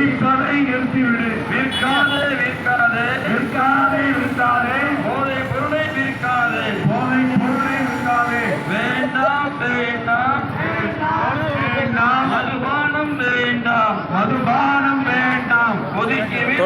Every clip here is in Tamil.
குடிப்பதை நிறுத்திவிடு. விற்காதே விற்காதே விற்காதே விற்காதே போதை பொருளை விற்காதே போதை பொருளை விற்காதே. வேண்டாம் வேண்டாம் வேண்டாம் மதுபானம் வேண்டாம் மதுபானம் வேண்டாம். ஒதுக்கிவிடு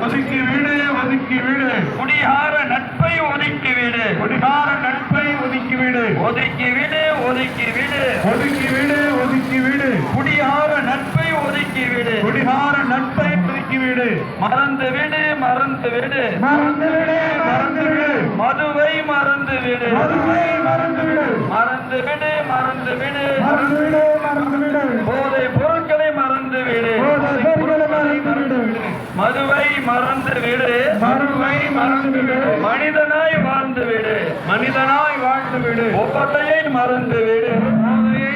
ஒதுக்கிவிடு ஒதுக்கிவிடு. குடிகார நட்பை ஒதுக்கிவிடு குடிகார நட்பை ஒதுக்கிவிடு ஒதுக்கிவிடு ஒதுக்கிவிடு ஒதுக்கிவிடு ஒதுக்கிவிடு. குடிகார நட்பை ஒதுக்கிவிடு குடிகார நட்பை ஒதுக்கிவிடு. மறந்துவிடு மறந்துவிடு மறந்துவிடு மறந்துவிடு. மதுவை மறந்துவிடு மதுவை மறந்துவிடு மறந்துவிடு மறந்துவிடு மறந்துவிடு மறந்துவிடு. போதை பொருட்களை மறந்துவிடு போதை பொருட்களை மறந்துவிடு. மதுவை மறந்துவிடு மதுவை மறந்துவிடு. மனிதனாய் வாழ்ந்துவிடு மனிதனாய் வாழ்ந்துவிடு. ஒப்பத்தையை மறந்துவிடு போதையை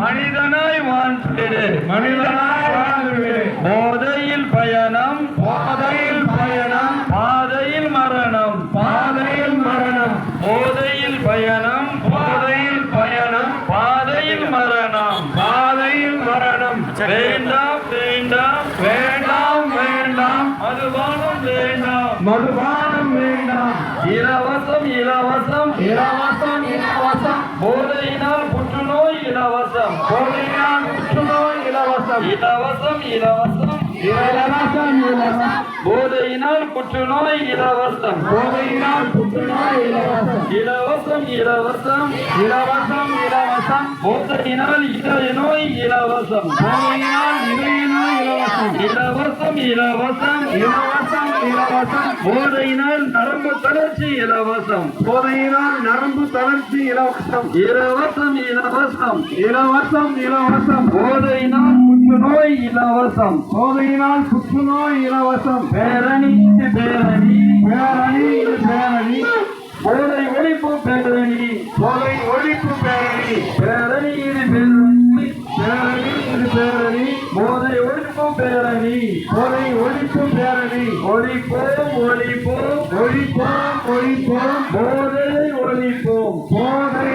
மனிதனாய் வாழ்ந்துவிடு மனிதனாய் வாழ்ந்துவிடு. போதையில் பயணம் போதையில் பயணம் பாதையில் மரணம் பாதையில் மரணம். போதையில் பயணம் போதையில் பயணம் பாதையில் மரணம் பாதையில் மரணம். வேண்டாம் வேண்டாம் வேண்டாம் வேண்டாம் மதுபானம் வேண்டாம் மதுபானம் வேண்டாம். இலவசம் இலவசம் இலவசம் இலவசம். போதையினால் புற்றுநோய் இலவசம் போதையினால் புற்றுநோய் இலவசம் இலவசம் இலவசம் இலவசம் இலவசம். போதையினால் புற்றுநோய் இலவசம் போதையினால் புற்றுநோய் இலவசம் இலவசம் இலவசம் இலவசம் இலவசம். போதையினால் இதய நோய் இலவசம் போதையினால் இதய நோய் இலவசம் இலவசம் இலவசம் இலவசம் இலவசம். போதையினால் நரம்பு தளர்ச்சி இலவசம் போதையினால் நரம்பு தளர்ச்சி இலவசம் இலவசம் இலவசம் இலவசம் இலவசம். போதையினால் புற்றுநோய் இலவசம் போதையினால் புற்றுநோய் இலவசம். பேரணி பேரணி பேரணி பேரணி. போதை ஒழிப்பு பேரணி போதை ஒழிப்பு பேரணி பேரணி இது பேரணி பேரணி இது பேரணி. போதை ஒழிப்பு பேரணி போதை ஒழிப்பு பேரணி. ஒழிப்போம் ஒழிப்போம் ஒழிப்போம் ஒழிப்போம். போதை ஒழிப்போம் போதை